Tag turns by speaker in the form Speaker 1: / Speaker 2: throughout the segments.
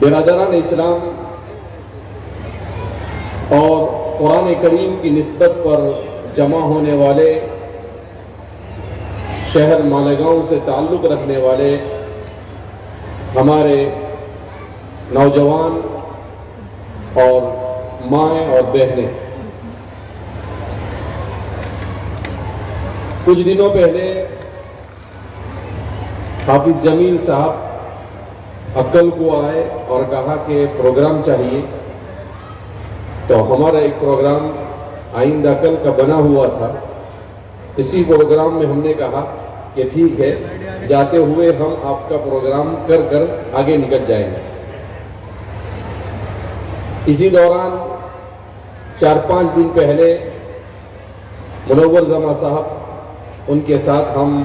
Speaker 1: برادران اسلام اور قرآن کریم کی نسبت پر جمع ہونے والے شہر مالیگاؤں سے تعلق رکھنے والے ہمارے نوجوان اور مائیں اور بہنیں، کچھ دنوں پہلے حافظ جمیل صاحب عقل کو آئے اور کہا کہ پروگرام چاہیے، تو ہمارا ایک پروگرام آئند عقل کا بنا ہوا تھا۔ اسی پروگرام میں ہم نے کہا کہ ٹھیک ہے، جاتے ہوئے ہم آپ کا پروگرام کر آگے نکل جائیں گے۔ اسی دوران 4-5 دن پہلے منور زماں صاحب، ان کے ساتھ ہم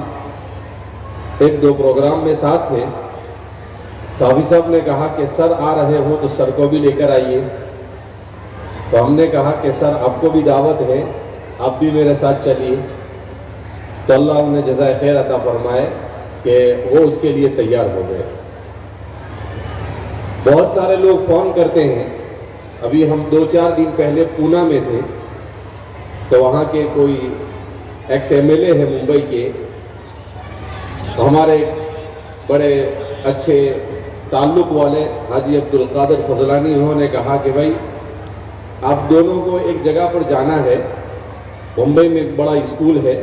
Speaker 1: 1-2 پروگرام میں ساتھ تھے، تو حافظ صاحب نے کہا کہ سر آ رہے ہو تو سر کو بھی لے کر آئیے۔ تو ہم نے کہا کہ سر آپ کو بھی دعوت ہے، آپ بھی میرے ساتھ چلیے۔ تو اللہ انہیں جزائے خیر عطا فرمائے کہ وہ اس کے لیے تیار ہو گئے۔ بہت سارے لوگ فون کرتے ہیں، ابھی ہم 2-4 دن پہلے پونا میں تھے، تو وہاں کے کوئی ایکس ایم ایل اے ہے ممبئی کے، تو ہمارے بڑے اچھے تعلق والے حاجی عبدالقادر فضلانی، انہوں نے کہا کہ بھائی آپ دونوں کو ایک جگہ پر جانا ہے، ممبئی میں ایک بڑا اسکول ہے۔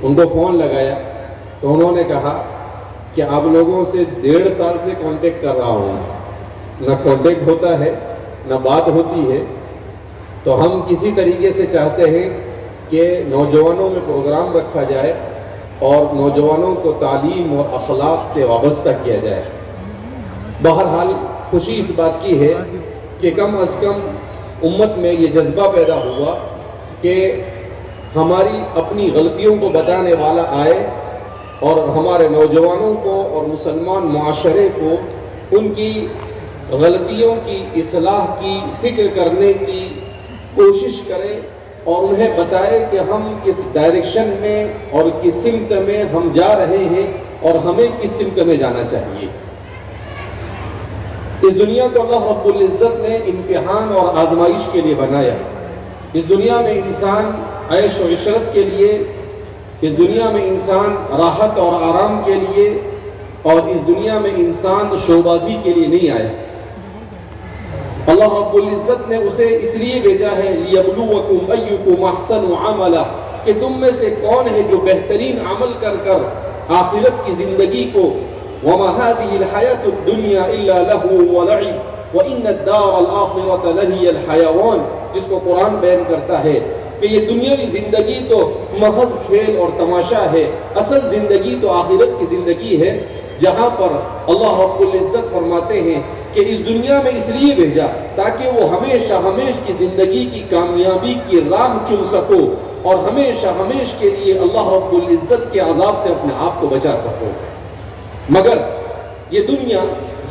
Speaker 1: ان کو فون لگایا تو انہوں نے کہا کہ آپ لوگوں سے 1.5 سال سے کانٹیکٹ کر رہا ہوں، نہ کانٹیکٹ ہوتا ہے نہ بات ہوتی ہے، تو ہم کسی طریقے سے چاہتے ہیں کہ نوجوانوں میں پروگرام رکھا جائے اور نوجوانوں کو تعلیم اور اخلاق سے وابستہ کیا جائے۔ بہرحال خوشی اس بات کی ہے کہ کم از کم امت میں یہ جذبہ پیدا ہوا کہ ہماری اپنی غلطیوں کو بتانے والا آئے اور ہمارے نوجوانوں کو اور مسلمان معاشرے کو ان کی غلطیوں کی اصلاح کی فکر کرنے کی کوشش کرے اور انہیں بتائے کہ ہم کس ڈائریکشن میں اور کس سمت میں ہم جا رہے ہیں اور ہمیں کس سمت میں جانا چاہیے۔ اس دنیا کو اللہ رب العزت نے امتحان اور آزمائش کے لیے بنایا۔ اس دنیا میں انسان عیش و عشرت کے لیے، اس دنیا میں انسان راحت اور آرام کے لیے، اور اس دنیا میں انسان شوبازی کے لیے نہیں آیا۔ اللہ رب العزت نے اسے اس لیے بھیجا ہے لِيَبْلُوَكُمْ أَيُّكُمْ أَحْسَنُ عَمَلًا، کہ تم میں سے کون ہے جو بہترین عمل کر آخرت کی زندگی کو وَمَا هَذِهِ الْحَيَاةُ الدُّنْيَا إِلَّا لَهْوٌ وَلَعِبٌ وَإِنَّ الدَّارَ الْآخِرَةَ لَهِيَ الْحَيَوَانُ، جس کو قرآن بیان کرتا ہے کہ یہ دنیاوی زندگی تو محض کھیل اور تماشا ہے، اصل زندگی تو آخرت کی زندگی ہے، جہاں پر اللہ رب العزت فرماتے ہیں کہ اس دنیا میں اس لیے بھیجا تاکہ وہ ہمیشہ کی زندگی کی کامیابی کی راہ چن سکو اور ہمیشہ کے لیے اللہ رب العزت کے عذاب سے اپنے آپ کو بچا سکو۔ مگر یہ دنیا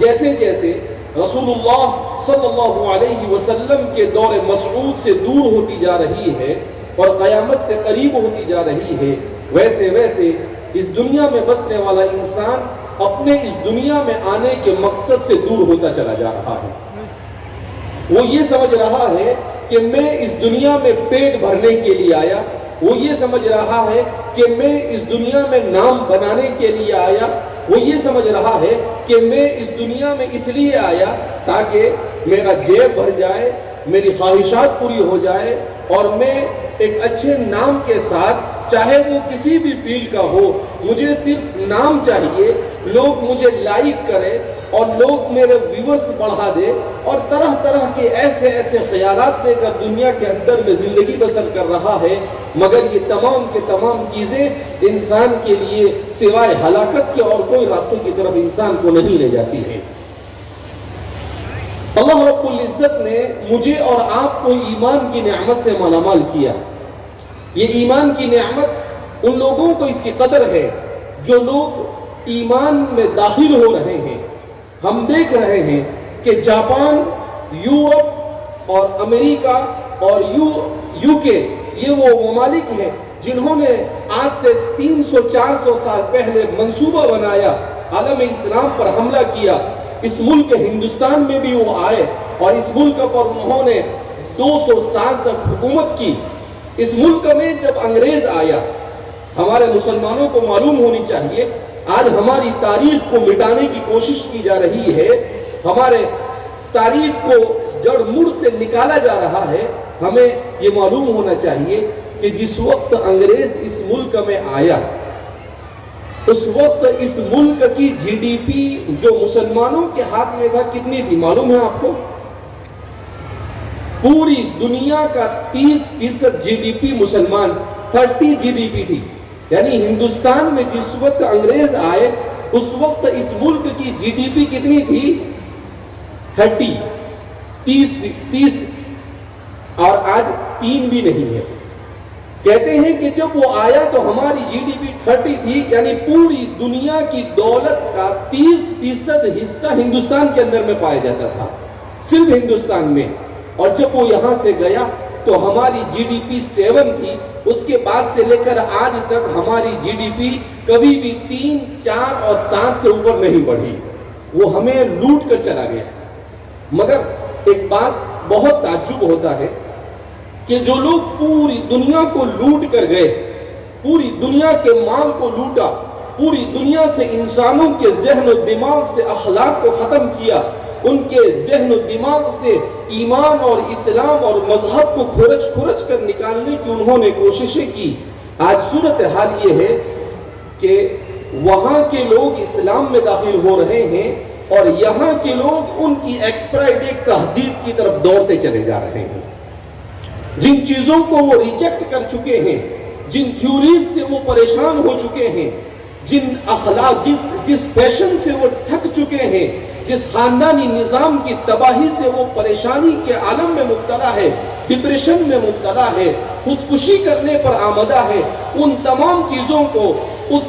Speaker 1: جیسے جیسے رسول اللہ صلی اللہ علیہ وسلم کے دور مسعود سے دور ہوتی جا رہی ہے اور قیامت سے قریب ہوتی جا رہی ہے، ویسے اس دنیا میں بسنے والا انسان اپنے اس دنیا میں آنے کے مقصد سے دور ہوتا چلا جا رہا ہے۔ وہ یہ سمجھ رہا ہے کہ میں اس دنیا میں پیٹ بھرنے کے لیے آیا، وہ یہ سمجھ رہا ہے کہ میں اس دنیا میں نام بنانے کے لیے آیا، وہ یہ سمجھ رہا ہے کہ میں اس دنیا میں اس لیے آیا تاکہ میرا جیب بھر جائے، میری خواہشات پوری ہو جائے اور میں ایک اچھے نام کے ساتھ، چاہے وہ کسی بھی فیلڈ کا ہو، مجھے صرف نام چاہیے، لوگ مجھے لائک کریں اور لوگ میرے ویورز بڑھا دے، اور طرح کے ایسے خیالات لے کر دنیا کے اندر میں زندگی بسر کر رہا ہے۔ مگر یہ تمام کے تمام چیزیں انسان کے لیے سوائے ہلاکت کے اور کوئی راستے کی طرف انسان کو نہیں لے جاتی ہے۔ اللہ رب العزت نے مجھے اور آپ کو ایمان کی نعمت سے مالامال کیا۔ یہ ایمان کی نعمت ان لوگوں کو اس کی قدر ہے جو لوگ ایمان میں داخل ہو رہے ہیں۔ ہم دیکھ رہے ہیں کہ جاپان، یورپ اور امریکہ اور یو کے، یہ وہ ممالک ہیں جنہوں نے آج سے 300-400 سال پہلے منصوبہ بنایا، عالم اسلام پر حملہ کیا اس ملک ہندوستان میں بھی وہ آئے اور اس ملک پر انہوں نے 200 سال تک حکومت کی۔ اس ملک میں جب انگریز آیا، ہمارے مسلمانوں کو معلوم ہونی چاہیے، آج ہماری تاریخ کو مٹانے کی کوشش کی جا رہی ہے، ہمارے تاریخ کو جڑ مڑ سے نکالا جا رہا ہے۔ ہمیں یہ معلوم ہونا چاہیے کہ جس وقت انگریز اس ملک میں آیا، اس وقت اس ملک کی جی ڈی پی جو مسلمانوں کے ہاتھ میں تھا کتنی تھی معلوم ہے آپ کو؟ پوری دنیا کا 30% جی ڈی پی مسلمان، 30 جی ڈی پی تھی۔ یعنی ہندوستان میں جس وقت انگریز آئے اس وقت اس ملک کی جی ڈی پی کتنی تھی؟ 30 اور آج 3 بھی نہیں ہے۔ کہتے ہیں کہ جب وہ آیا تو ہماری جی ڈی پی 30 تھی، یعنی پوری دنیا کی دولت کا 30% حصہ ہندوستان کے اندر میں پایا جاتا تھا، صرف ہندوستان میں۔ اور جب وہ یہاں سے گیا تو ہماری جی ڈی پی 7 تھی، اس کے بعد سے لے کر آج تک ہماری جی ڈی پی کبھی بھی 3، 4 اور 7 سے اوپر نہیں بڑھی۔ وہ ہمیں لوٹ کر چلا گیا۔ مگر ایک بات بہت تعجب ہوتا ہے کہ جو لوگ پوری دنیا کو لوٹ کر گئے، پوری دنیا کے مال کو لوٹا، پوری دنیا سے انسانوں کے ذہن و دماغ سے اخلاق کو ختم کیا، ان کے ذہن و دماغ سے ایمان اور اسلام اور مذہب کو کھرچ کر نکالنے کی انہوں نے کوششیں کی۔ آج صورتحال یہ ہے کہ وہاں کے لوگ اسلام میں داخل ہو رہے ہیں اور یہاں کے لوگ ان کی ایکسپائری ڈیٹ تہذیب کی طرف دوڑتے چلے جا رہے ہیں۔ جن چیزوں کو وہ ریجیکٹ کر چکے ہیں، جن تھیوریز سے وہ پریشان ہو چکے ہیں، جن اخلاق جس فیشن سے وہ تھک چکے ہیں، جس خاندانی نظام کی تباہی سے وہ پریشانی کے عالم میں مبتلا ہے، ڈپریشن میں مبتلا ہے، خودکشی کرنے پر آمدہ ہے، ان تمام چیزوں کو اس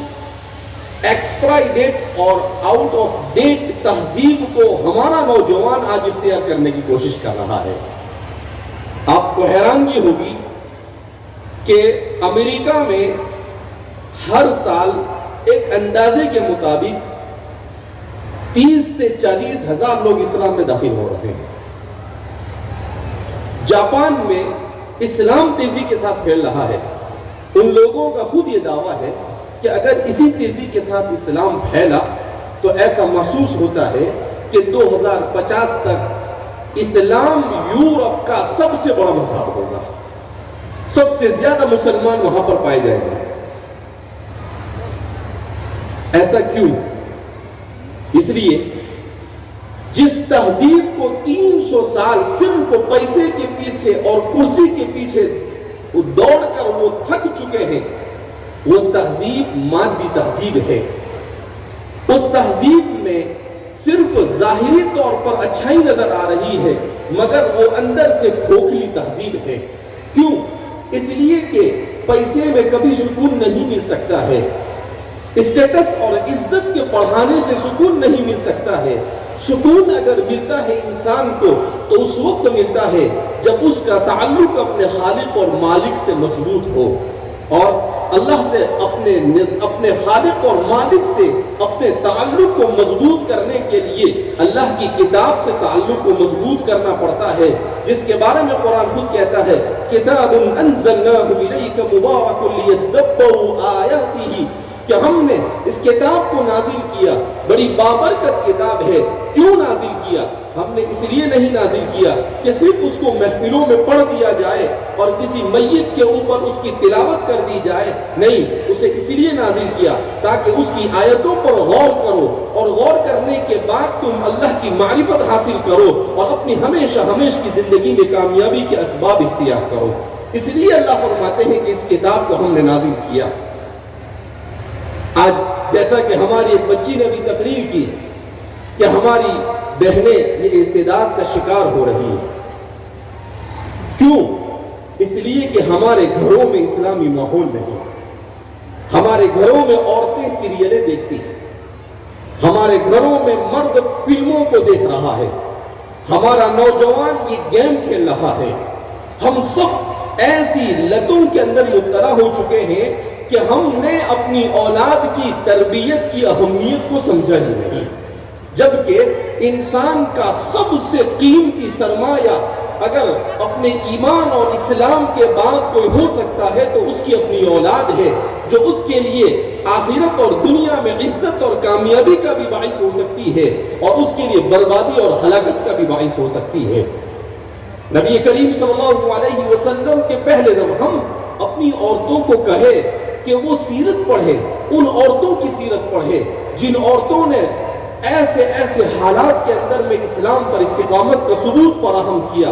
Speaker 1: ایکسپائری ڈیٹ اور آؤٹ آف ڈیٹ تہذیب کو ہمارا نوجوان آج اختیار کرنے کی کوشش کر رہا ہے۔ آپ کو حیرانگی ہوگی کہ امریکہ میں ہر سال ایک اندازے کے مطابق 30 سے 40 ہزار لوگ اسلام میں داخل ہو رہے ہیں۔ جاپان میں اسلام تیزی کے ساتھ پھیل رہا ہے۔ ان لوگوں کا خود یہ دعویٰ ہے کہ اگر اسی تیزی کے ساتھ اسلام پھیلا تو ایسا محسوس ہوتا ہے کہ 2050 تک اسلام یورپ کا سب سے بڑا مذہب ہوگا، سب سے زیادہ مسلمان وہاں پر پائے جائیں گے۔ ایسا کیوں؟ اس لیے جس تہذیب کو 300 سال صرف پیسے کے پیچھے اور کرسی کے پیچھے دوڑ کر وہ تھک چکے ہیں، وہ تہذیب مادی تہذیب ہے۔ اس تہذیب میں صرف ظاہری طور پر اچھائی نظر آ رہی ہے مگر وہ اندر سے کھوکھلی تہذیب ہے۔ کیوں؟ اس لیے کہ پیسے میں کبھی سکون نہیں مل سکتا ہے، اسٹیٹس اور عزت کے بڑھانے سے سکون نہیں مل سکتا ہے۔ سکون اگر ملتا ہے انسان کو تو اس وقت ملتا ہے جب اس کا تعلق اپنے خالق اور مالک سے مضبوط ہو، اور اللہ سے اپنے خالق اور مالک سے اپنے تعلق کو مضبوط کرنے کے لیے اللہ کی کتاب سے تعلق کو مضبوط کرنا پڑتا ہے، جس کے بارے میں قرآن خود کہتا ہے کتاب انزلناہ الیک مبارک لیدبروا آیاتہ، کہ ہم نے اس کتاب کو نازل کیا، بڑی بابرکت کتاب ہے۔ کیوں نازل کیا؟ ہم نے اس لیے نہیں نازل کیا کہ صرف اس کو محفلوں میں پڑھ دیا جائے اور کسی میت کے اوپر اس کی تلاوت کر دی جائے، نہیں، اسے اس لیے نازل کیا تاکہ اس کی آیتوں پر غور کرو، اور غور کرنے کے بعد تم اللہ کی معرفت حاصل کرو اور اپنی ہمیشہ کی زندگی میں کامیابی کے اسباب اختیار کرو۔ اس لیے اللہ فرماتے ہیں کہ اس کتاب کو ہم نے نازل کیا۔ آج جیسا کہ ہماری ایک بچی نے بھی تقریر کی کہ ہماری بہنیں یہ ارتداد کا شکار ہو رہی ہیں، کیوں؟ اس لیے کہ ہمارے گھروں میں اسلامی ماحول نہیں، ہمارے گھروں میں عورتیں سیریلیں دیکھتی ہیں، ہمارے گھروں میں مرد فلموں کو دیکھ رہا ہے، ہمارا نوجوان یہ گیم کھیل رہا ہے۔ ہم سب ایسی لتوں کے اندر مبتلا ہو چکے ہیں کہ ہم نے اپنی اولاد کی تربیت کی اہمیت کو سمجھا ہی نہیں۔ جبکہ انسان کا سب سے قیمتی سرمایہ اگر اپنے ایمان اور اسلام کے بعد کوئی ہو سکتا ہے تو اس کی اپنی اولاد ہے، جو اس کے لیے آخرت اور دنیا میں عزت اور کامیابی کا بھی باعث ہو سکتی ہے اور اس کے لیے بربادی اور ہلاکت کا بھی باعث ہو سکتی ہے۔ نبی کریم صلی اللہ علیہ وسلم کے پہلے جب ہم اپنی عورتوں کو کہے کہ وہ سیرت پڑھے، ان عورتوں کی سیرت پڑھے جن عورتوں نے ایسے ایسے حالات کے اندر میں اسلام پر استقامت کا ثبوت فراہم کیا۔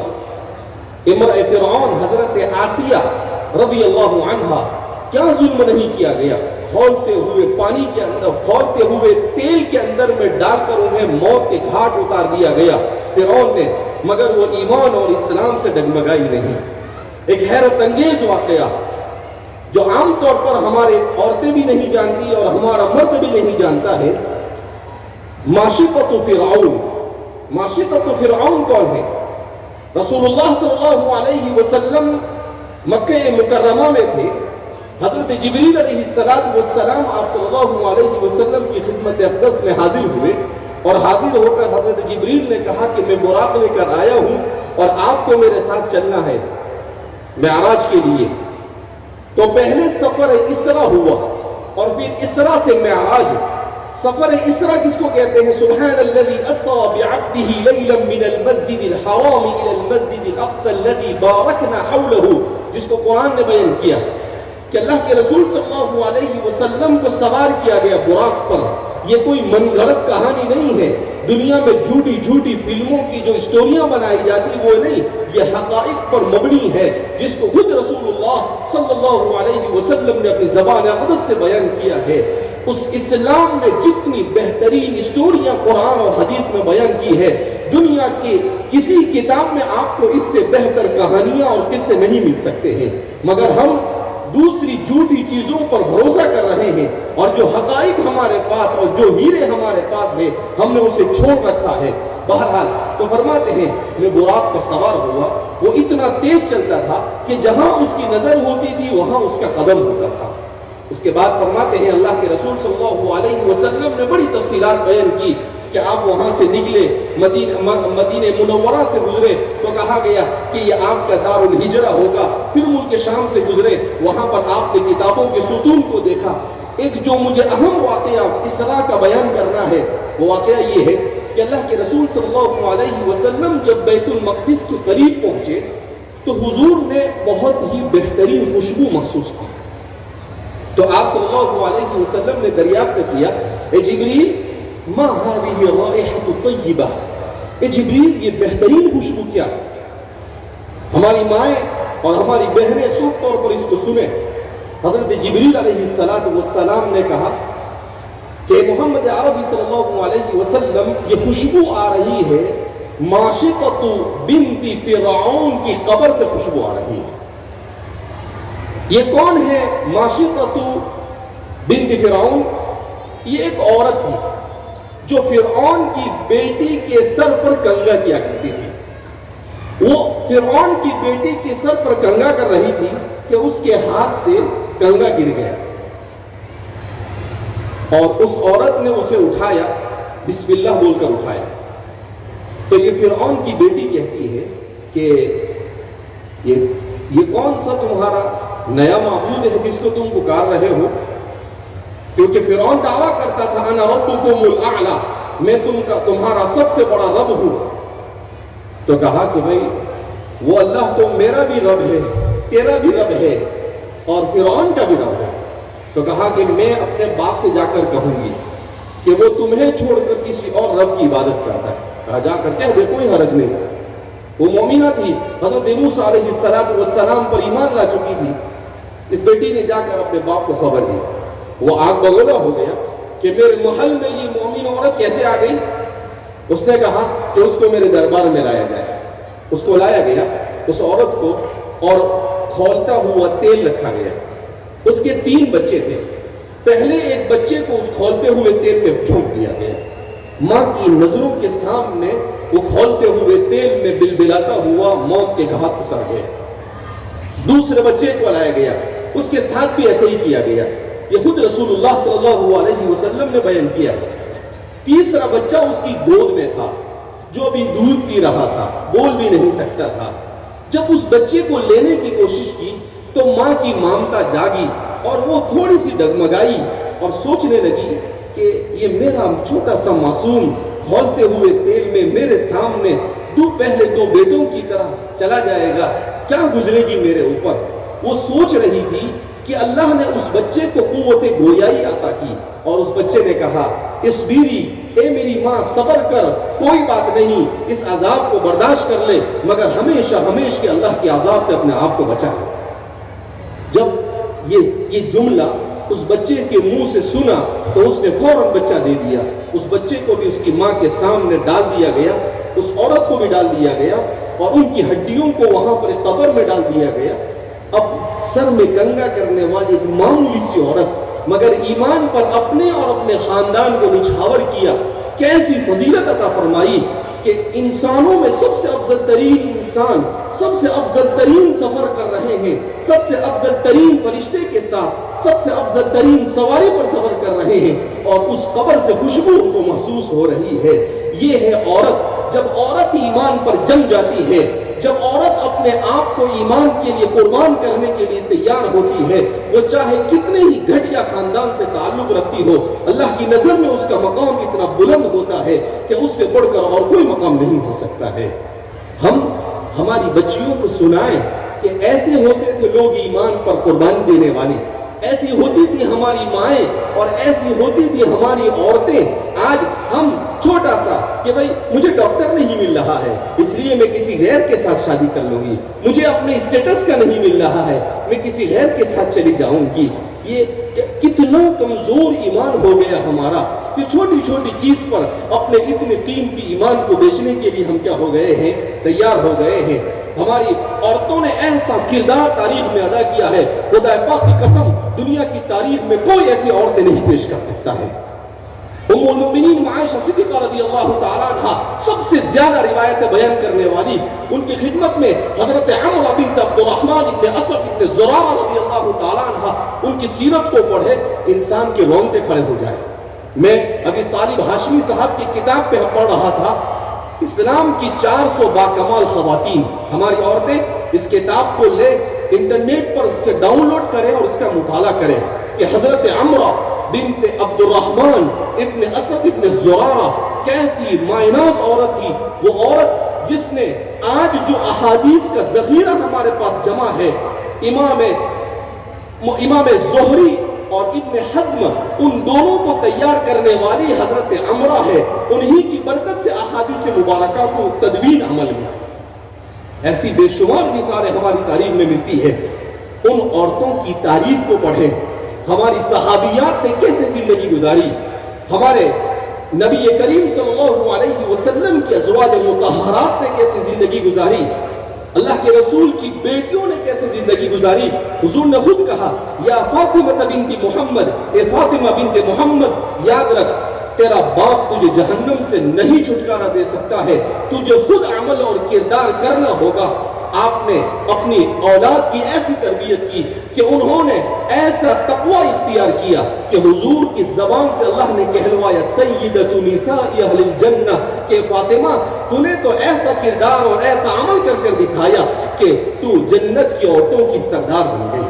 Speaker 1: امرأ فرعون حضرت آسیہ رضی اللہ عنہا، کیا ظلم نہیں کیا گیا، کھولتے ہوئے پانی کے اندر، کھولتے ہوئے تیل کے اندر میں ڈال کر انہیں موت کے گھاٹ اتار دیا گیا فرعون نے، مگر وہ ایمان اور اسلام سے ڈگمگائی نہیں۔ ایک حیرت انگیز واقعہ جو عام طور پر ہمارے عورتیں بھی نہیں جانتی اور ہمارا مرد بھی نہیں جانتا ہے، ماشطۃ فرعون۔ ماشطۃ فرعون کون ہے؟ رسول اللہ صلی اللہ علیہ وسلم مکہ مکرمہ میں تھے، حضرت جبریل علیہ السلام آپ صلی اللہ علیہ وسلم کی خدمت اقدس میں حاضر ہوئے اور حاضر ہو کر حضرت جبریل نے کہا کہ میں براق لے کر آیا ہوں اور آپ کو میرے ساتھ چلنا ہے معراج کے لیے۔ تو پہلے سفر اسرا ہوا اور پھر اسرا سے معراج۔ سفر اسرا کس کو کہتے ہیں؟ سبحان الذی اسرا بعبدہ لیلا من المسجد الحرام الى المسجد الاقصى الذی بارکنا حولہ، جس کو قرآن نے بیان کیا کہ اللہ کے رسول صلی اللہ علیہ وسلم کو سوار کیا گیا براق پر۔ یہ کوئی من گھڑت کہانی نہیں ہے، دنیا میں جھوٹی جھوٹی فلموں کی جو اسٹوریاں بنائی جاتی وہ نہیں، یہ حقائق پر مبنی ہے جس کو خود رسول اللہ صلی اللہ علیہ وسلم نے اپنی زبان اقدس سے بیان کیا ہے۔ اس اسلام نے جتنی بہترین اسٹوریاں قرآن اور حدیث میں بیان کی ہے، دنیا کی کسی کتاب میں آپ کو اس سے بہتر کہانیاں اور قصے نہیں مل سکتے ہیں، مگر ہم دوسری جھوٹی چیزوں پر بھروسہ کر رہے ہیں اور جو حقائق ہمارے پاس اور جو ہیرے ہمارے پاس ہیں ہم نے اسے چھوڑ رکھا ہے۔ بہرحال تو فرماتے ہیں میں براق پر سوار ہوا، وہ اتنا تیز چلتا تھا کہ جہاں اس کی نظر ہوتی تھی وہاں اس کا قدم ہوتا تھا۔ اس کے بعد فرماتے ہیں اللہ کے رسول صلی اللہ علیہ وسلم نے بڑی تفصیلات بیان کی کہ آپ وہاں سے نکلے، مدینہ منورہ سے گزرے تو کہا گیا کہ یہ آپ کا دار الہجرہ ہوگا، پھر ملک شام سے گزرے، وہاں پر آپ نے کتابوں کے ستون کو دیکھا۔ ایک جو مجھے اہم واقعہ اسرا کا بیان کرنا ہے وہ واقعہ یہ ہے کہ اللہ کے رسول صلی اللہ علیہ وسلم جب بیت المقدس کے قریب پہنچے تو حضور نے بہت ہی بہترین خوشبو محسوس کی۔ تو آپ صلی اللہ علیہ وسلم نے دریافت کیا، اے جبریل ما هذه الرائحة الطیبہ، اے جبریل یہ بہترین خوشبو کیا؟ ہماری مائیں اور ہماری بہنیں خاص طور پر اس کو سنیں۔ حضرت جبریل علیہ السلام نے کہا کہ محمد عربی صلی اللہ علیہ وسلم یہ خوشبو آ رہی ہے ماشطۃ بنت فرعون کی قبر سے خوشبو آ رہی ہے۔ یہ کون ہے ماشطۃ بنت فرعون؟ یہ ایک عورت تھی جو فرعون کی بیٹی کے سر پر کنگا کیا کرتی تھی۔ وہ فرعون کی بیٹی کے سر پر کنگا کر رہی تھی کہ اس کے ہاتھ سے کنگا گر گیا اور اس عورت نے اسے اٹھایا، بسم اللہ بول کر اٹھایا۔ تو یہ فرعون کی بیٹی کہتی ہے کہ یہ کون سا تمہارا نیا معبود ہے جس کو تم پکار رہے ہو؟ کیونکہ فرعون دعویٰ کرتا تھا انا ربکم الاعلی، میں تمہارا سب سے بڑا رب ہوں۔ تو کہا کہ بھئی وہ اللہ تو میرا بھی رب ہے، تیرا بھی رب ہے اور فرعون کا بھی رب ہے۔ تو کہا کہ میں اپنے باپ سے جا کر کہوں گی کہ وہ تمہیں چھوڑ کر کسی اور رب کی عبادت کرتا ہے۔ کہا جا کر کہہ دے، کوئی حرج نہیں۔ وہ مومنہ تھی، حضرت موسیٰ علیہ السلام پر ایمان لا چکی تھی۔ اس بیٹی نے جا کر اپنے باپ کو خبر دی۔ وہ آگ بگولا ہو گیا کہ میرے محل میں یہ مومن عورت کیسے آ گئی؟ اس نے کہا کہ اس کو میرے دربار میں لایا جائے۔ اس کو لایا گیا، اس عورت کو، اور کھولتا ہوا تیل رکھا گیا۔ اس کے 3 بچے تھے۔ پہلے ایک بچے کو اس کھولتے ہوئے تیل میں جھونک دیا گیا۔ ماں کی نظروں کے سامنے وہ کھولتے ہوئے تیل میں بلبلاتا ہوا موت کے گھاٹ اتر گیا۔ دوسرے بچے کو لایا گیا، اس کے ساتھ بھی ایسے ہی کیا گیا۔ یہ خود رسول اللہ صلی اللہ علیہ وسلم نے بیان کیا۔ تیسرا بچہ اس کی گود میں تھا جو ابھی دودھ پی رہا تھا، بول بھی نہیں سکتا تھا۔ جب اس بچے کو لینے کی کوشش کی تو ماں کی ممتا جاگی اور وہ تھوڑی سی ڈگمگائی اور سوچنے لگی کہ یہ میرا چھوٹا سا معصوم کھولتے ہوئے تیل میں میرے سامنے پہلے دو بیٹوں کی طرح چلا جائے گا، کیا گزرے گی میرے اوپر۔ وہ سوچ رہی تھی کہ اللہ نے اس بچے کو قوت گویائی عطا کی اور اس بچے نے کہا اصبری، اے میری ماں صبر کر، کوئی بات نہیں، اس عذاب کو برداشت کر لے، مگر ہمیشہ ہمیشہ کے اللہ کے عذاب سے اپنے آپ کو بچا لے۔ جب یہ جملہ اس بچے کے منہ سے سنا تو اس نے فوراً بچہ دے دیا۔ اس بچے کو بھی اس کی ماں کے سامنے ڈال دیا گیا، اس عورت کو بھی ڈال دیا گیا اور ان کی ہڈیوں کو وہاں پر ایک قبر میں ڈال دیا گیا۔ اب سر میں کنگھا کرنے والی ایک معمولی سی عورت، مگر ایمان پر اپنے اور اپنے خاندان کو نچھاور کیا، کیسی فضیلت عطا فرمائی کہ انسانوں میں سب سے افضل ترین انسان سب سے افضل ترین سفر کر رہے ہیں، سب سے افضل ترین فرشتے کے ساتھ سب سے افضل ترین سواری پر سفر کر رہے ہیں اور اس قبر سے خوشبو ان کو محسوس ہو رہی ہے۔ یہ ہے عورت۔ جب عورت ایمان پر جم جاتی ہے، جب عورت اپنے آپ کو ایمان کے لیے قربان کرنے کے لیے تیار ہوتی ہے، وہ چاہے کتنے ہی گھٹیا خاندان سے تعلق رکھتی ہو، اللہ کی نظر میں اس کا مقام اتنا بلند ہوتا ہے کہ اس سے بڑھ کر اور کوئی مقام نہیں ہو سکتا ہے۔ ہم ہماری بچیوں کو سنائیں کہ ایسے ہوتے تھے لوگ ایمان پر قربان دینے والے، ایسی ہوتی تھی ہماری مائیں اور ایسی ہوتی تھی ہماری عورتیں۔ آج ہم چھوٹا سا کہ بھائی مجھے ڈاکٹر نہیں مل رہا ہے اس لیے میں کسی غیر کے ساتھ شادی کر لوں گی، مجھے اپنے اسٹیٹس کا نہیں مل رہا ہے میں کسی غیر کے ساتھ چلی جاؤں گی۔ یہ کتنا کمزور ایمان ہو گیا ہمارا کہ چھوٹی چھوٹی چیز پر اپنے اتنے قیمتی ایمان کو بیچنے کے لیے ہم کیا ہو گئے ہیں، تیار ہو گئے ہیں۔ ہماری عورتوں نے ایسا کردار تاریخ میں ادا کیا ہے، خدا پاک کی قسم دنیا کی تاریخ میں کوئی ایسی عورتیں نہیں پیش کر سکتا ہے۔ ام المؤمنین عائشہ صدیقہ رضی اللہ تعالیٰ عنہ سب سے زیادہ روایتیں بیان کرنے والی، ان کی خدمت میں حضرت عمرہ بنت عبد الرحمن ابن اسد ابن زرارہ رضی اللہ تعالیٰ عنہ، ان کی سیرت کو پڑھے انسان کے رونگٹے کھڑے ہو جائے۔ میں ابھی طالب ہاشمی صاحب کی کتاب پہ پڑھ رہا تھا، اسلام کی 400 باکمال خواتین۔ ہماری عورتیں اس کتاب کو لے انٹرنیٹ پر اسے ڈاؤن لوڈ کریں اور اس کا مطالعہ کریں کہ حضرت عمرہ بنت عبد الرحمن ابن اسد ابن زرارہ کیسی مائناز عورت تھی۔ وہ عورت جس نے آج جو احادیث کا ذخیرہ ہمارے پاس جمع ہے، امام زہری اور ابن حزم ان دونوں کو تیار کرنے والی حضرت عمرہ ہے، انہی کی برکت سے احادیث مبارکہ کو تدوین عمل میں ایسی بے شمار مثالیں ہماری تاریخ میں ملتی ہے۔ ان عورتوں کی تاریخ کو پڑھیں، ہماری صحابیات نے کیسے زندگی گزاری، ہمارے نبی کریم صلی اللہ علیہ وسلم کی ازواج مطہرات نے کیسے زندگی گزاری، اللہ کے رسول کی بیٹیوں نے کیسے زندگی گزاری۔ حضور نے خود کہا یا فاطمہ بنت محمد، اے فاطمہ بنت محمد یاد رکھ تیرا باپ تجھے جہنم سے نہیں چھٹکارا دے سکتا ہے، تجھے خود عمل اور کردار کرنا ہوگا۔ آپ نے اپنی اولاد کی ایسی تربیت کی کہ انہوں نے ایسا تقوی اختیار کیا کہ حضور کی زبان سے اللہ نے کہلوایا سیدۃ نساء اہل الجنہ کہ فاطمہ تو نے تو ایسا کردار اور ایسا عمل کر کر دکھایا کہ تو جنت کی عورتوں کی سردار بن گئی۔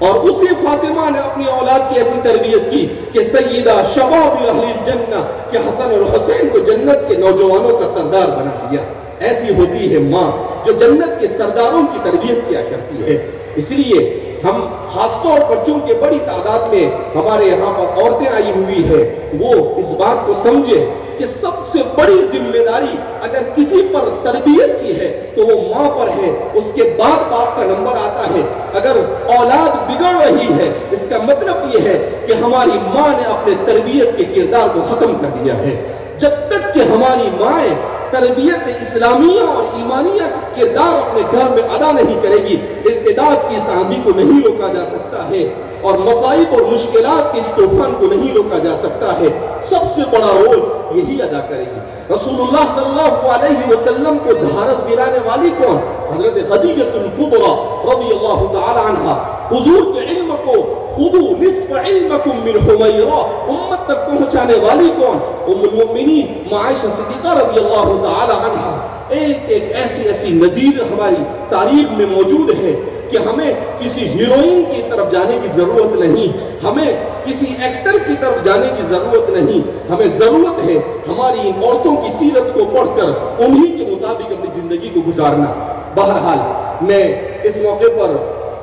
Speaker 1: اور اسی فاطمہ نے اپنی اولاد کی ایسی تربیت کی کہ سیدہ شباب اہل الجنہ کہ حسن اور حسین کو جنت کے نوجوانوں کا سردار بنا دیا۔ ایسی ہوتی ہے ماں جو جنت کے سرداروں کی تربیت کیا کرتی ہے۔ اس لیے ہم خاص طور پر چونکہ بڑی تعداد میں ہمارے یہاں پر عورتیں آئی ہوئی ہے، وہ اس بات کو سمجھے کہ سب سے بڑی ذمہ داری اگر کسی پر تربیت کی ہے تو وہ ماں پر ہے، اس کے بعد باپ کا نمبر آتا ہے۔ اگر اولاد بگڑ رہی ہے اس کا مطلب یہ ہے کہ ہماری ماں نے اپنے تربیت کے کردار کو ختم کر دیا ہے۔ جب تک کہ ہماری مائیں تربیت اسلامیہ اور ایمانیہ کا کردار اپنے گھر میں ادا نہیں کرے گی، ارتداد کی اس آندھی کو نہیں روکا جا سکتا ہے اور مصائب اور مشکلات کے اس طوفان کو نہیں روکا جا سکتا ہے۔ سب سے بڑا رول یہی ادا کرے گی۔ رسول اللہ صلی اللہ علیہ وسلم کو دھارس دلانے والی کون؟ حضرت خدیجہ الکبریٰ رضی اللہ تعالی عنہ۔ حضور کے علم کو خودو نصف علمکم من حمیرہ، امت تک پہنچانے والی کون؟ ام المؤمنین عائشہ صدیقہ رضی اللہ تعالی عنہ۔ ایک ایک ایسی نظیر ہماری تاریخ میں موجود ہے کہ ہمیں کسی ہیروئن کی طرف جانے کی ضرورت نہیں، ہمیں کسی ایکٹر کی طرف جانے کی ضرورت نہیں، ہمیں ضرورت ہے ہماری ان عورتوں کی سیرت کو پڑھ کر انہی کے مطابق اپنی زندگی کو گزارنا۔ بہرحال میں اس موقع پر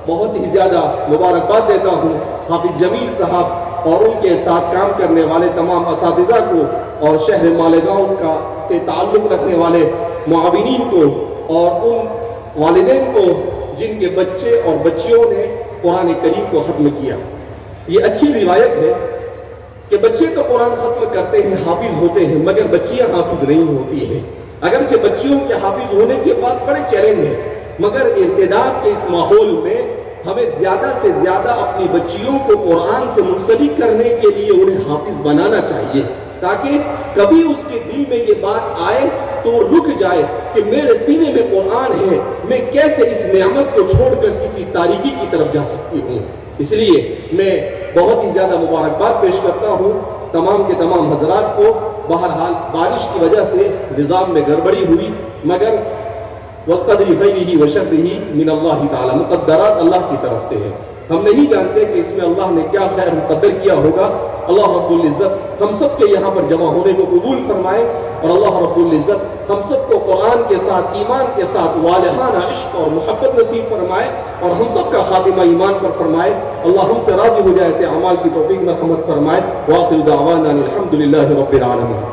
Speaker 1: بہت ہی زیادہ مبارکباد دیتا ہوں حافظ جمیل صاحب اور ان کے ساتھ کام کرنے والے تمام اساتذہ کو اور شہر مالیگاؤں کا سے تعلق رکھنے والے معاونین کو اور ان والدین کو جن کے بچے اور بچیوں نے قرآن کریم کو ختم کیا۔ یہ اچھی روایت ہے کہ بچے تو قرآن ختم کرتے ہیں، حافظ ہوتے ہیں، مگر بچیاں حافظ نہیں ہوتی ہیں۔ اگرچہ بچیوں کے حافظ ہونے کے بعد بڑے چیلنج ہیں، مگر ارتداد کے اس ماحول میں ہمیں زیادہ سے زیادہ اپنی بچیوں کو قرآن سے منسلک کرنے کے لیے انہیں حافظ بنانا چاہیے، تاکہ کبھی اس کے دل میں یہ بات آئے تو وہ رک جائے کہ میرے سینے میں قرآن ہے، میں کیسے اس نعمت کو چھوڑ کر کسی تاریکی کی طرف جا سکتی ہوں۔ اس لیے میں بہت ہی زیادہ مبارکباد پیش کرتا ہوں تمام کے تمام حضرات کو۔ بہرحال بارش کی وجہ سے نظام میں گڑبڑی ہوئی، مگر وَالْقَدْرِ خَيْرِهِ وَشَرِّهِ مِنَ اللَّهِ تعالی، مقدرات اللہ کی طرف سے ہے۔ ہم نہیں جانتے کہ اس میں اللہ نے کیا خیر مقدر کیا ہوگا۔ اللہ رب العزت ہم سب کے یہاں پر جمع ہونے کو قبول فرمائے، اور اللہ رب العزت ہم سب کو قرآن کے ساتھ، ایمان کے ساتھ والہانہ عشق اور محبت نصیب فرمائے، اور ہم سب کا خاتمہ ایمان پر فرمائے۔ اللہ ہم سے راضی ہو جائے، ایسے اعمال کی توفیق مرحمت فرمائے۔ وآخر دعوانا الحمدللہ رب العالمین۔